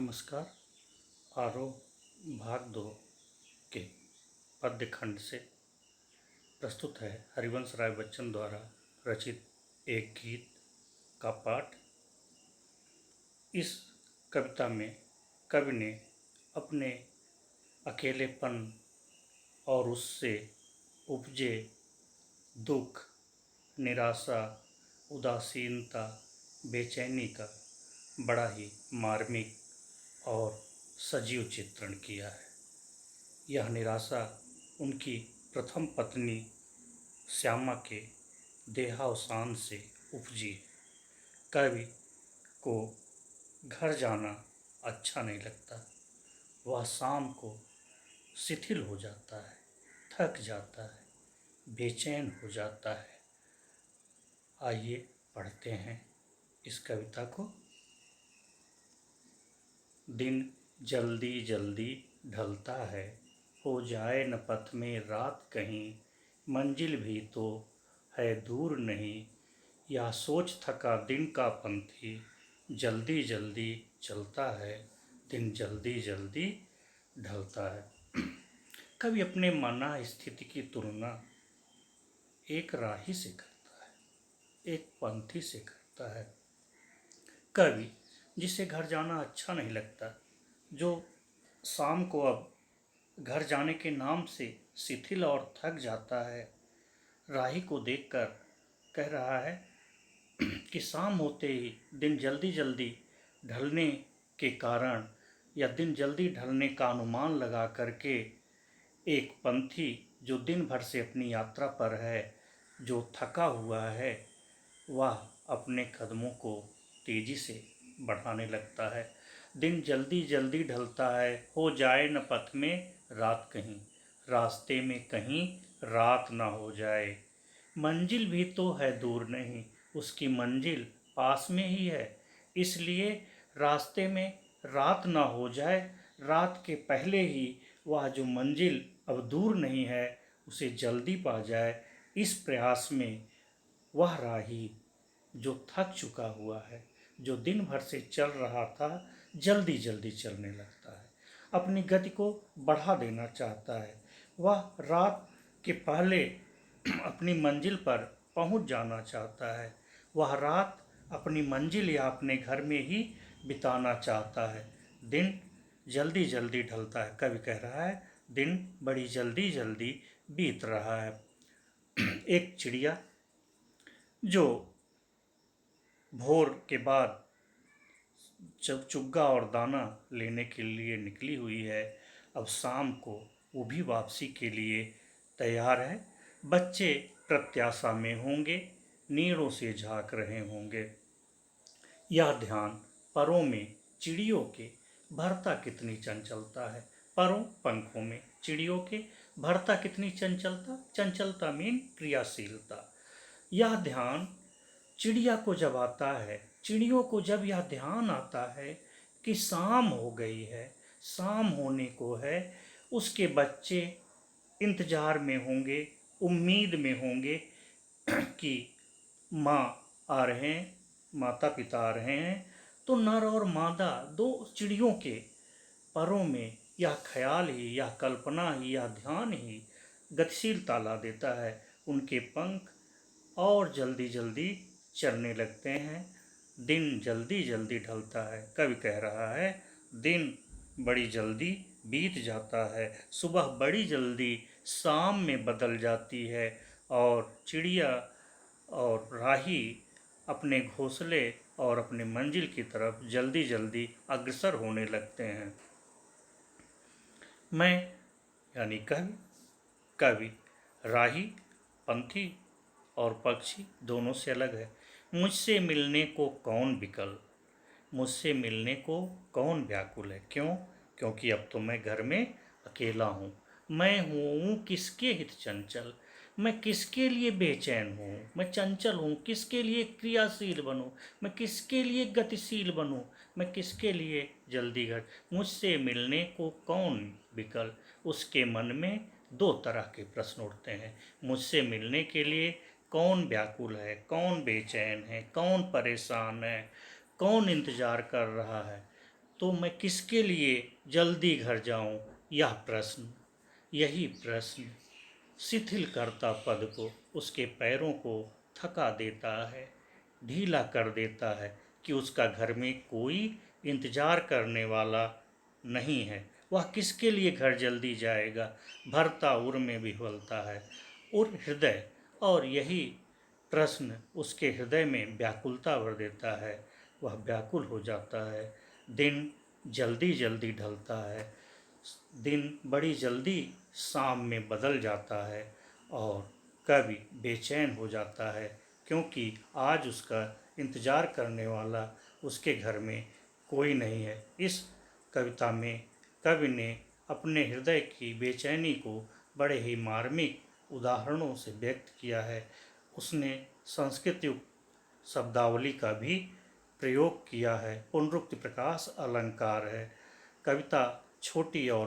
नमस्कार। आरोह भाग 2 के पद्य खंड से प्रस्तुत है हरिवंश राय बच्चन द्वारा रचित एक गीत का पाठ। इस कविता में कवि ने अपने अकेलेपन और उससे उपजे दुख, निराशा, उदासीनता, बेचैनी का बड़ा ही मार्मिक और सजीव चित्रण किया है। यह निराशा उनकी प्रथम पत्नी श्यामा के देहावसान से उपजी है। कवि को घर जाना अच्छा नहीं लगता। वह शाम को शिथिल हो जाता है, थक जाता है, बेचैन हो जाता है। आइए पढ़ते हैं इस कविता को। दिन जल्दी जल्दी ढलता है, हो जाए न पथ में रात कहीं, मंजिल भी तो है दूर नहीं। यह सोच थका दिन का पंथी, जल्दी जल्दी चलता है, दिन जल्दी जल्दी ढलता है। कवि अपने माना स्थिति की तुलना एक राही से करता है, एक पंथी से करता है। कवि जिसे घर जाना अच्छा नहीं लगता, जो शाम को अब घर जाने के नाम से शिथिल और थक जाता है, राही को देखकर कह रहा है कि शाम होते ही दिन जल्दी जल्दी ढलने के कारण या दिन जल्दी ढलने का अनुमान लगा करके एक पंथी जो दिन भर से अपनी यात्रा पर है, जो थका हुआ है, वह अपने कदमों को तेजी से बढ़ाने लगता है। दिन जल्दी जल्दी ढलता है, हो जाए न पथ में रात कहीं, रास्ते में कहीं रात ना हो जाए। मंजिल भी तो है दूर नहीं, उसकी मंजिल पास में ही है। इसलिए रास्ते में रात ना हो जाए, रात के पहले ही वह जो मंजिल अब दूर नहीं है उसे जल्दी पा जाए। इस प्रयास में वह राही जो थक चुका हुआ है, जो दिन भर से चल रहा था, जल्दी जल्दी चलने लगता है, अपनी गति को बढ़ा देना चाहता है। वह रात के पहले अपनी मंजिल पर पहुंच जाना चाहता है। वह रात अपनी मंजिल या अपने घर में ही बिताना चाहता है। दिन जल्दी जल्दी ढलता है। कवि कह रहा है दिन बड़ी जल्दी जल्दी बीत रहा है। एक चिड़िया जो भोर के बाद जब चुग्गा और दाना लेने के लिए निकली हुई है, अब शाम को वो भी वापसी के लिए तैयार है। बच्चे प्रत्याशा में होंगे, नीड़ों से झांक रहे होंगे। यह ध्यान परों में चिड़ियों के भरता कितनी चंचलता है। परों पंखों में चिड़ियों के भरता कितनी चंचलता, चंचलता मीन क्रियाशीलता। यह ध्यान चिड़िया को जब आता है, चिड़ियों को जब यह ध्यान आता है कि शाम हो गई है, शाम होने को है, उसके बच्चे इंतजार में होंगे, उम्मीद में होंगे कि माँ आ रहे हैं, माता पिता आ रहे हैं। तो नर और मादा दो चिड़ियों के परों में यह ख्याल ही, यह कल्पना ही, यह ध्यान ही गतिशीलता ला देता है। उनके पंख और जल्दी जल्दी चलने लगते हैं। दिन जल्दी जल्दी ढलता है। कवि कह रहा है दिन बड़ी जल्दी बीत जाता है, सुबह बड़ी जल्दी शाम में बदल जाती है और चिड़िया और राही अपने घोंसले और अपने मंजिल की तरफ जल्दी जल्दी अग्रसर होने लगते हैं। मैं यानी कवि राही, पंथी और पक्षी दोनों से अलग है। मुझसे मिलने को कौन विकल, मुझसे मिलने को कौन व्याकुल है। क्यों? क्योंकि अब तो मैं घर में अकेला हूँ। मैं हूँ किसके हित चंचल, मैं किसके लिए बेचैन हूँ, मैं चंचल हूँ, किसके लिए क्रियाशील बनूँ, मैं किसके लिए गतिशील बनूँ, मैं किसके लिए जल्दी घर। मुझसे मिलने को कौन विकल, उसके मन में दो तरह के प्रश्न उठते हैं। मुझसे मिलने के लिए कौन व्याकुल है, कौन बेचैन है, कौन परेशान है, कौन इंतजार कर रहा है। तो मैं किसके लिए जल्दी घर जाऊं, यही प्रश्न शिथिल करता पद को, उसके पैरों को थका देता है, ढीला कर देता है कि उसका घर में कोई इंतजार करने वाला नहीं है। वह किसके लिए घर जल्दी जाएगा, भरता उर में विह्वलता है। उर हृदय, और यही प्रश्न उसके हृदय में व्याकुलता भर देता है। वह व्याकुल हो जाता है। दिन जल्दी जल्दी ढलता है, दिन बड़ी जल्दी शाम में बदल जाता है और कवि बेचैन हो जाता है, क्योंकि आज उसका इंतज़ार करने वाला उसके घर में कोई नहीं है। इस कविता में कवि ने अपने हृदय की बेचैनी को बड़े ही मार्मिक उदाहरणों से व्यक्त किया है। उसने संस्कृत युक्त शब्दावली का भी प्रयोग किया है। पुनरुक्ति प्रकाश अलंकार है। कविता छोटी और